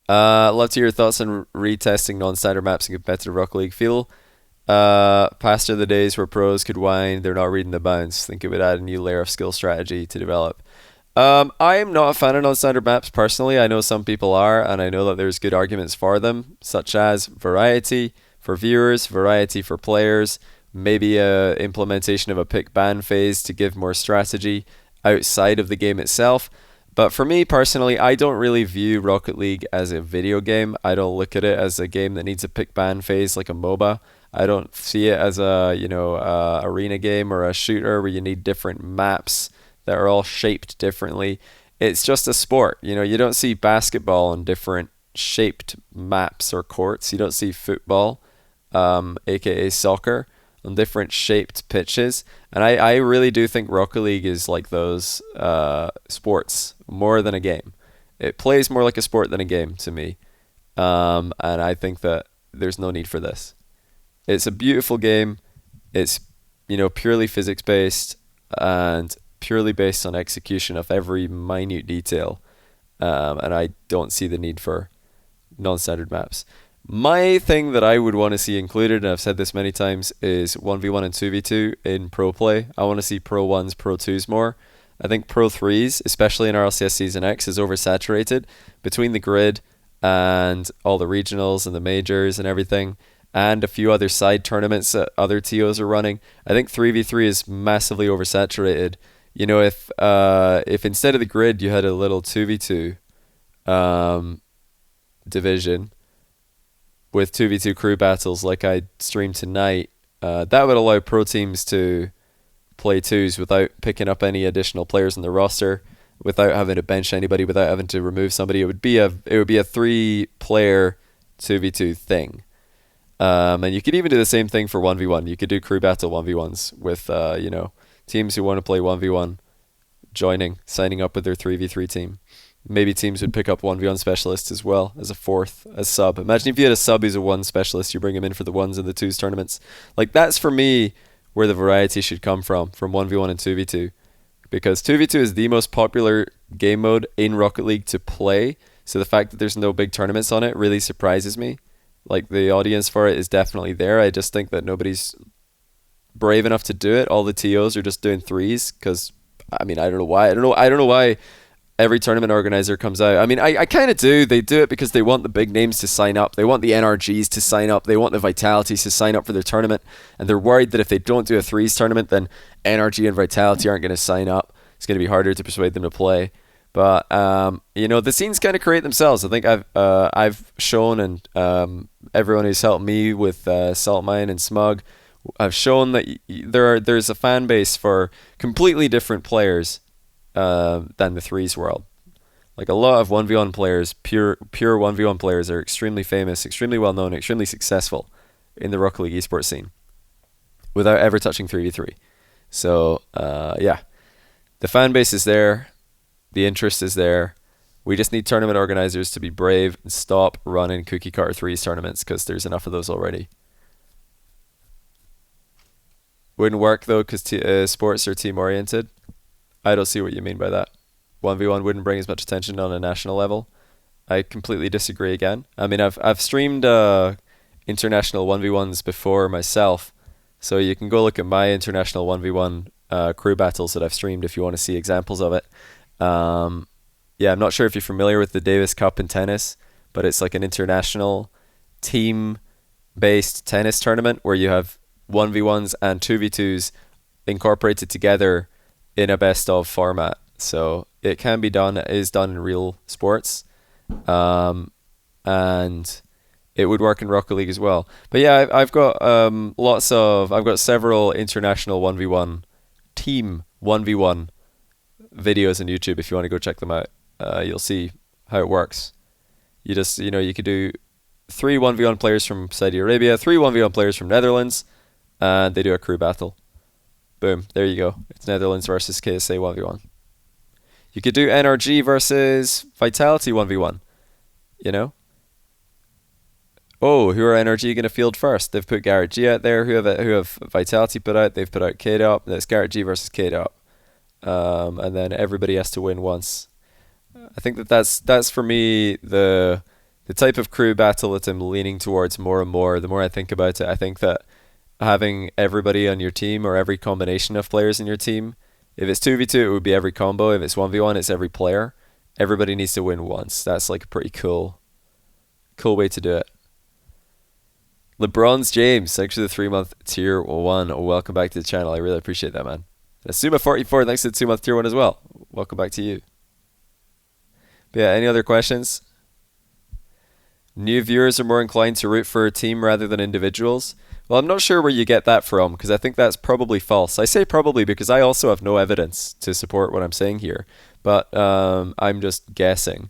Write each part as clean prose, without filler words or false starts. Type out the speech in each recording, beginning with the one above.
Love to hear your thoughts on retesting non-standard maps in competitive Rocket League. Feel past are the days where pros could whine they're not reading the bounds. Think it would add a new layer of skill strategy to develop. I am not a fan of non-standard maps personally. I know some people are, and I know that there's good arguments for them, such as variety for viewers, variety for players, maybe a implementation of a pick ban phase to give more strategy outside of the game itself. But for me personally, I don't really view Rocket League as a video game. I don't look at it as a game that needs a pick ban phase like a MOBA. I don't see it as a arena game or a shooter where you need different maps that are all shaped differently. It's just a sport. You don't see basketball on different shaped maps or courts. You don't see football, aka soccer, on different shaped pitches. And I really do think Rocket League is like those sports more than a game. It plays more like a sport than a game to me. And I think that there's no need for this. It's a beautiful game. It's purely physics based and purely based on execution of every minute detail, and I don't see the need for non-standard maps. My thing that I would want to see included, and I've said this many times, is 1v1 and 2v2 in pro play. I want to see pro 1s, pro 2s more. I think pro 3s, especially in RLCS Season X, is oversaturated between the grid and all the regionals and the majors and everything, and a few other side tournaments that other TOs are running. I think 3v3 is massively oversaturated. If instead of the grid you had a little 2v2 division with 2v2 crew battles like I streamed tonight, that would allow pro teams to play twos without picking up any additional players in the roster, without having to bench anybody, without having to remove somebody. It would be a 3-player 2v2 thing. And you could even do the same thing for 1v1. You could do crew battle 1v1s with teams who want to play 1v1 signing up with their 3v3 team. Maybe teams would pick up 1v1 specialists as well as a fourth, as sub. Imagine if you had a sub who's a 1 specialist, you bring him in for the 1s and the 2s tournaments. Like, that's for me where the variety should come from 1v1 and 2v2. Because 2v2 is the most popular game mode in Rocket League to play, so the fact that there's no big tournaments on it really surprises me. Like, the audience for it is definitely there. I just think that nobody's brave enough to do it. All the TOs are just doing 3s because, I don't know why. I don't know why every tournament organizer comes out. I kind of do. They do it because they want the big names to sign up. They want the NRGs to sign up. They want the Vitalities to sign up for their tournament. And they're worried that if they don't do a 3s tournament, then NRG and Vitality aren't going to sign up. It's going to be harder to persuade them to play. But the scenes kind of create themselves. I think I've shown, and everyone who's helped me with Saltmine and Smug, I've shown that there's a fan base for completely different players than the 3s world. Like, a lot of 1v1 players, pure 1v1 players, are extremely famous, extremely well known, extremely successful in the Rocket League esports scene without ever touching 3v3. So the fan base is there. The interest is there. We just need tournament organizers to be brave and stop running cookie cutter 3s tournaments, because there's enough of those already. Wouldn't work though, because sports are team oriented. I don't see what you mean by that. 1v1 wouldn't bring as much attention on a national level. I completely disagree again. I've streamed international 1v1s before myself, so you can go look at my international 1v1 crew battles that I've streamed if you want to see examples of it. I'm not sure if you're familiar with the Davis Cup in tennis, but it's like an international team-based tennis tournament where you have 1v1s and 2v2s incorporated together in a best-of format. So it can be done. It is done in real sports, and it would work in Rocket League as well. But yeah, I've got several international 1v1 team 1v1 videos on YouTube. If you want to go check them out, you'll see how it works. You just you could do 3 1v1 players from Saudi Arabia, 3 1v1 players from Netherlands, and they do a crew battle. Boom, there you go. It's Netherlands versus KSA 1v1. You could do NRG versus Vitality 1v1. Oh, who are NRG going to field first? They've put Garrett G out there. Who have Vitality put out? They've put out K-Dop. That's Garrett G versus K-Dop. And then everybody has to win once. I think that's for me the the type of crew battle that I'm leaning towards more and more, the more I think about it, I think that having everybody on your team or every combination of players in your team, if it's 2v2, it would be every combo. If it's 1v1, it's every player. Everybody needs to win once. That's like a pretty cool way to do it. LeBron's James, thanks for the 3-month tier 1. Welcome back to the channel. I really appreciate that, man. Asuma44, thanks for the 2-month tier 1 as well. Welcome back to you. But yeah, any other questions? New viewers are more inclined to root for a team rather than individuals. Well, I'm not sure where you get that from, because I think that's probably false. I say probably because I also have no evidence to support what I'm saying here. But I'm just guessing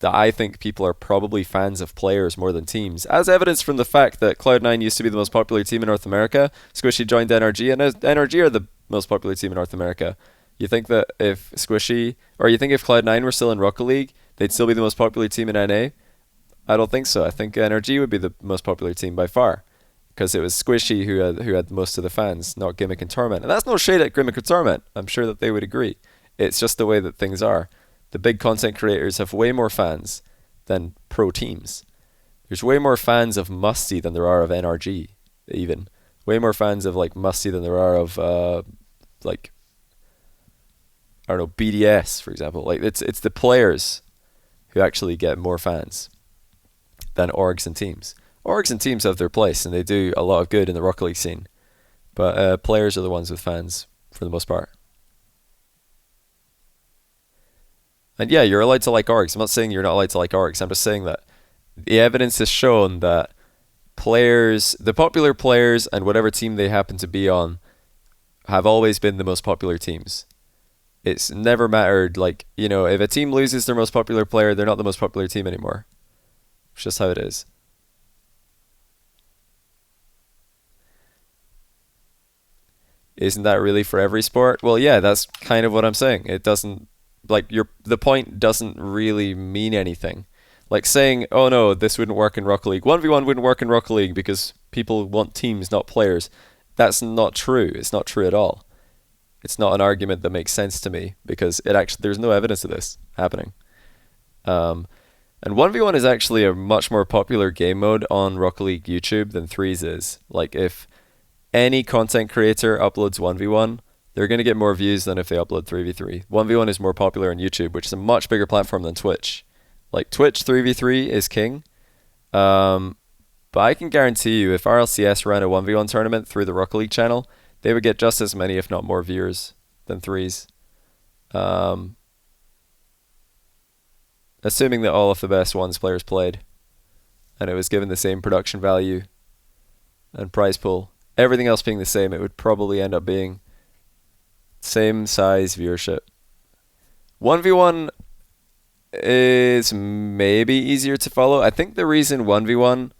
that I think people are probably fans of players more than teams, as evidenced from the fact that Cloud9 used to be the most popular team in North America. Squishy joined NRG, and NRG are the most popular team in North America. You think that if Cloud9 were still in Rocket League, they'd still be the most popular team in NA? I don't think so. I think NRG would be the most popular team by far, because it was Squishy who had most of the fans, not Gimmick and Torment. And that's no shade at Gimmick and Torment. I'm sure that they would agree. It's just the way that things are. The big content creators have way more fans than pro teams. There's way more fans of Musty than there are of NRG, even. Way more fans of like Musty than there are of like, I don't know, BDS, for example. Like it's the players who actually get more fans than orgs and teams. Orgs and teams have their place, and they do a lot of good in the Rocket League scene. But players are the ones with fans, for the most part. And yeah, you're allowed to like orgs. I'm not saying you're not allowed to like orgs. I'm just saying that the evidence has shown that players, the popular players and whatever team they happen to be on, have always been the most popular teams. It's never mattered, like, you know, if a team loses their most popular player, they're not the most popular team anymore. It's just how it is. Isn't that really for every sport? Well, yeah, that's kind of what I'm saying. It doesn't, like, the point doesn't really mean anything. Like saying, oh no, this wouldn't work in Rocket League. 1v1 wouldn't work in Rocket League because people want teams, not players. That's not true. It's not true at all. It's not an argument that makes sense to me, because there's no evidence of this happening. And 1v1 is actually a much more popular game mode on Rocket League YouTube than 3s is. Like, if any content creator uploads 1v1, they're going to get more views than if they upload 3v3. 1v1 is more popular on YouTube, which is a much bigger platform than Twitch. Like, Twitch 3v3 is king. But I can guarantee you, if RLCS ran a 1v1 tournament through the Rocket League channel, they would get just as many, if not more, viewers than 3s. Assuming that all of the best ones players played, and it was given the same production value and prize pool, everything else being the same, it would probably end up being same size viewership. 1v1 is maybe easier to follow. I think the reason 1v1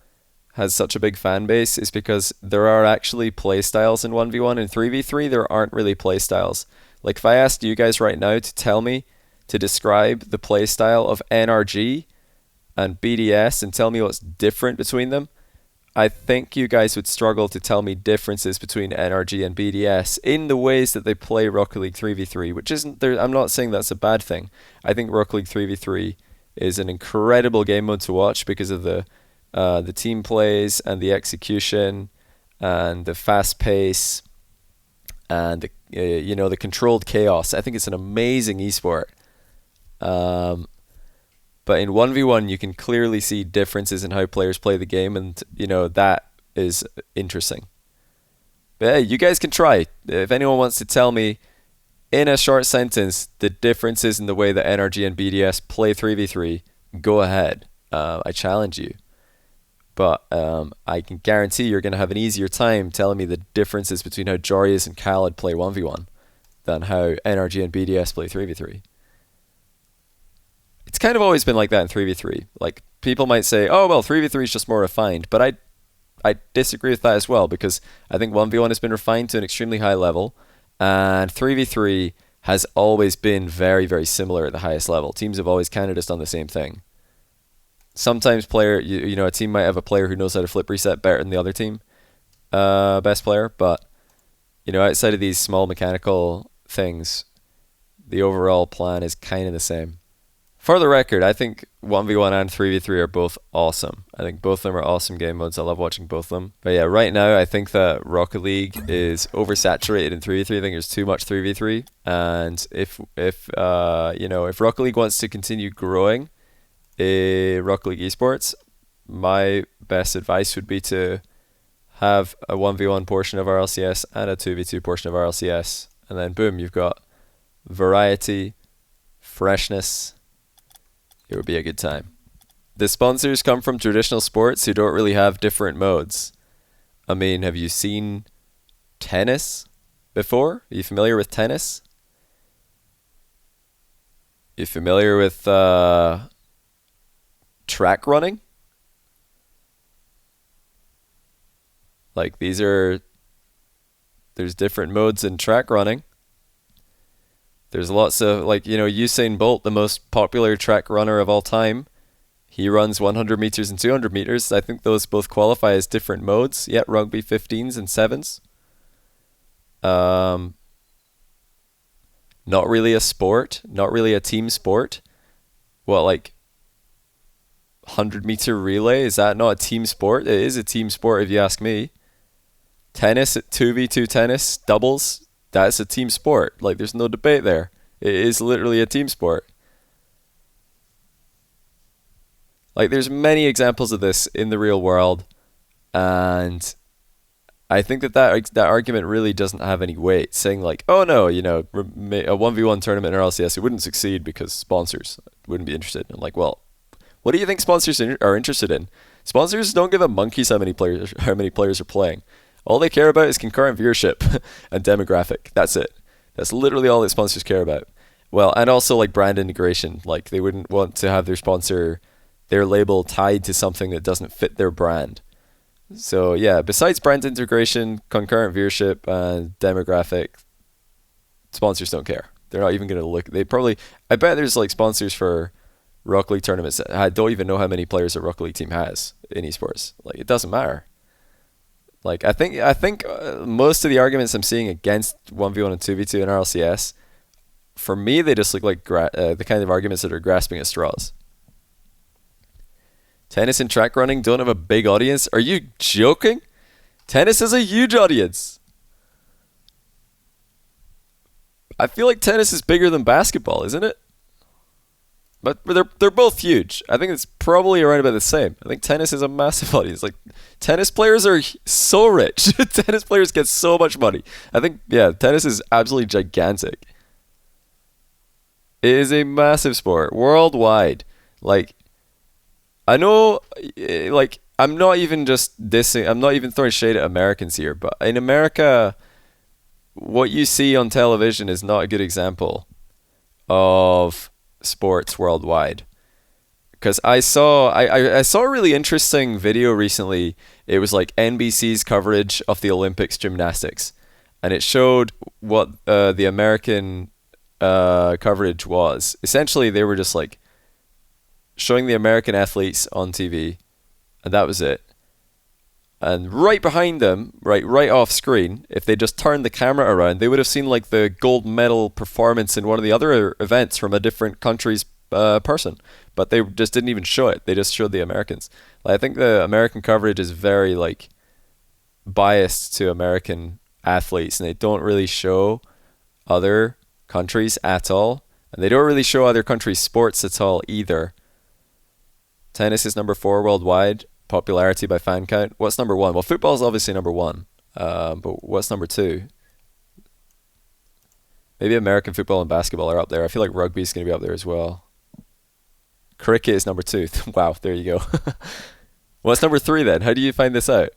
has such a big fan base is because there are actually playstyles in 1v1. In 3v3 there aren't really playstyles. Like, if I asked you guys right now to tell me, to describe the playstyle of NRG and BDS and tell me what's different between them, I think you guys would struggle to tell me differences between NRG and BDS in the ways that they play Rocket League 3v3, which isn't there. I'm not saying that's a bad thing. I think Rocket League 3v3 is an incredible game mode to watch because of the team plays and the execution and the fast pace and the controlled chaos. I think it's an amazing esport. But in 1v1 you can clearly see differences in how players play the game, and that is interesting. But hey, you guys can try. If anyone wants to tell me in a short sentence the differences in the way that NRG and BDS play 3v3, go ahead. I challenge you. But I can guarantee you're going to have an easier time telling me the differences between how Jorius and Khaled play 1v1 than how NRG and BDS play 3v3. It's kind of always been like that in 3v3. Like, people might say, oh, well, 3v3 is just more refined. But I disagree with that as well, because I think 1v1 has been refined to an extremely high level, and 3v3 has always been very, very similar at the highest level. Teams have always kind of just done the same thing. Sometimes a team might have a player who knows how to flip reset better than the other team, best player, but outside of these small mechanical things, the overall plan is kind of the same. For the record, I think 1v1 and 3v3 are both awesome. I think both of them are awesome game modes. I love watching both of them. But yeah, right now I think that Rocket League is oversaturated in 3v3. I think there's too much 3v3. And if Rocket League wants to continue growing Rocket League esports, my best advice would be to have a 1v1 portion of RLCS and a 2v2 portion of RLCS. And then boom, you've got variety, freshness. It would be a good time. The sponsors come from traditional sports who don't really have different modes. I mean, have you seen tennis before? Are you familiar with tennis? You familiar with track running? Like there's different modes in track running. There's lots of, Usain Bolt, the most popular track runner of all time. He runs 100 meters and 200 meters. I think those both qualify as different modes. Yet rugby 15s and 7s. Not really a sport. Not really a team sport. What, 100-meter relay? Is that not a team sport? It is a team sport if you ask me. Tennis, 2v2 tennis, doubles. That's a team sport. There's no debate there. It is literally a team sport. There's many examples of this in the real world, and I think that argument really doesn't have any weight. Saying oh no, a 1v1 tournament in RLCS, it wouldn't succeed because sponsors wouldn't be interested. I'm well, what do you think sponsors are interested in? Sponsors don't give a monkeys how many players are playing. All they care about is concurrent viewership and demographic. That's it. That's literally all that sponsors care about. Well, and also brand integration. They wouldn't want to have their label tied to something that doesn't fit their brand. So yeah, besides brand integration, concurrent viewership, and demographic, sponsors don't care. They're not even going to look. I bet there's sponsors for Rocket League tournaments that I don't even know how many players a Rocket League team has in esports. It doesn't matter. I think most of the arguments I'm seeing against 1v1 and 2v2 in RLCS, for me, they just look like the kind of arguments that are grasping at straws. Tennis and track running don't have a big audience? Are you joking? Tennis has a huge audience. I feel like tennis is bigger than basketball, isn't it? But they're both huge. I think it's probably around about the same. I think tennis is a massive audience. Tennis players are so rich. Tennis players get so much money. I think, tennis is absolutely gigantic. It is a massive sport worldwide. I know, I'm not even just dissing. I'm not even throwing shade at Americans here. But in America, what you see on television is not a good example of sports worldwide. Because I saw a really interesting video recently. It was NBC's coverage of the Olympics gymnastics, and it showed what the American coverage was. Essentially, they were just showing the American athletes on TV, and that was it. And right behind them, right off screen, if they just turned the camera around, they would have seen the gold medal performance in one of the other events from a different country's person. But they just didn't even show it. They just showed the Americans. I think the American coverage is very biased to American athletes, and they don't really show other countries at all. And they don't really show other countries' sports at all either. Tennis is number 4 worldwide. Popularity by fan count. What's number 1? Well, football is obviously number 1. But what's number 2? Maybe American football and basketball are up there. I feel like rugby is going to be up there as well. Cricket is number 2. Wow, there you go. What's number 3 then? How do you find this out?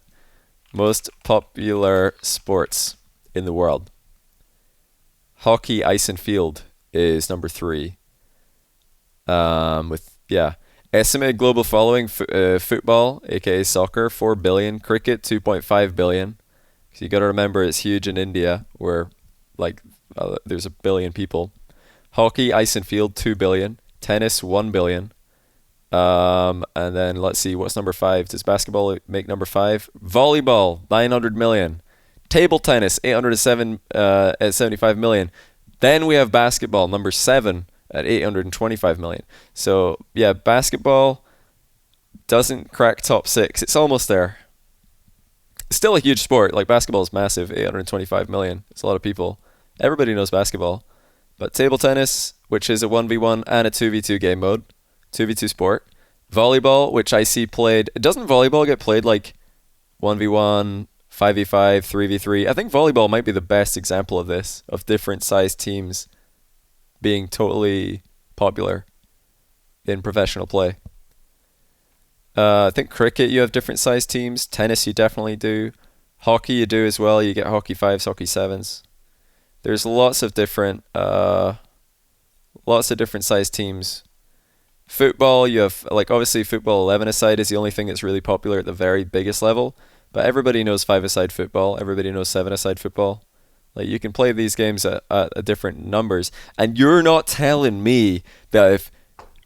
Most popular sports in the world. Hockey, ice and field is number 3. Estimated global following, football, aka soccer, 4 billion. Cricket, 2.5 billion. So you got to remember it's huge in India, where there's 1 billion people. Hockey, ice and field, 2 billion. Tennis, 1 billion. And then let's see, what's number 5? Does basketball make number 5? Volleyball, 900 million. Table tennis, 875 million. Then we have basketball, number 7 at 825 million. So yeah, basketball doesn't crack top 6. It's almost there. It's still a huge sport. Like, basketball is massive. 825 million. It's a lot of people. Everybody knows basketball. But table tennis, which is a 1v1 and a 2v2 game mode, 2v2 sport. Volleyball, which I see played. Doesn't volleyball get played like 1v1, 5v5, 3v3? I think volleyball might be the best example of this, of different sized teams being totally popular in professional play. I think cricket, you have different sized teams. Tennis, you definitely do. Hockey, you do as well. You get hockey 5s, hockey 7s. There's lots of different sized teams. Football, you have, like, obviously football 11-a-side is the only thing that's really popular at the very biggest level. But everybody knows 5-a-side football. Everybody knows 7-a-side football. Like, you can play these games at different numbers. And you're not telling me that if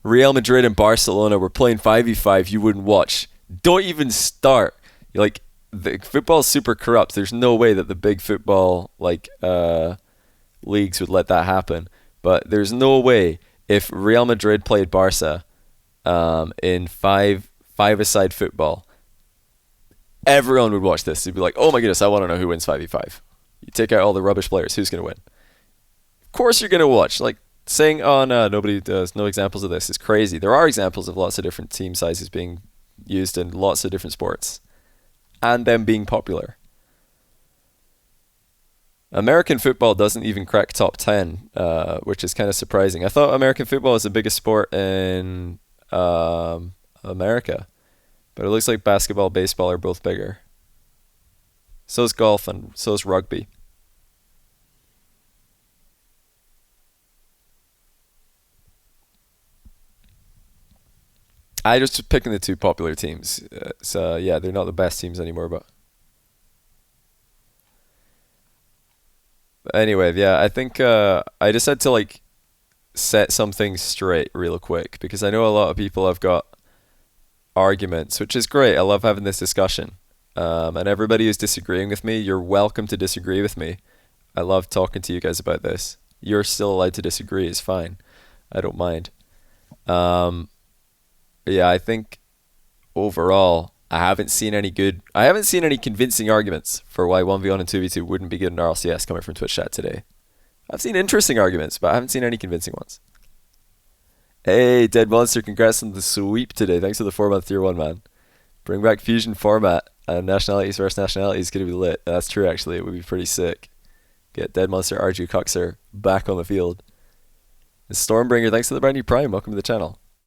Real Madrid and Barcelona were playing 5v5, you wouldn't watch. Don't even start. Like, the football's super corrupt. There's no way that the big football leagues would let that happen. But there's no way if Real Madrid played Barca in five-a-side football, everyone would watch this. They'd be like, oh my goodness, I want to know who wins 5v5. You take out all the rubbish players, who's going to win? Of course you're going to watch. Like, saying, oh no, nobody does, no examples of this is crazy. There are examples of lots of different team sizes being used in lots of different sports and them being popular. American football doesn't even crack top 10, which is kind of surprising. I thought American football was the biggest sport in America, but it looks like basketball, baseball are both bigger. So is golf and so is rugby. I just picking the two popular teams. So yeah, they're not the best teams anymore, but anyway, yeah, I think I just had to like set some things straight real quick because I know a lot of people have got arguments, which is great. I love having this discussion. And everybody who's disagreeing with me, you're welcome to disagree with me. I love talking to you guys about this. You're still allowed to disagree. It's fine. I don't mind. Yeah, I think overall, I haven't seen any convincing arguments for why 1v1 and 2v2 wouldn't be good in RLCS coming from Twitch chat today. I've seen interesting arguments, but I haven't seen any convincing ones. Hey, Dead Monster, congrats on the sweep today. Thanks for the 4-month tier 1, man. Bring back fusion format and nationalities versus nationalities is going to be lit. That's true, actually. It would be pretty sick. Get Dead Monster, Arju Coxer back on the field. And Stormbringer, thanks for the brand new Prime. Welcome to the channel.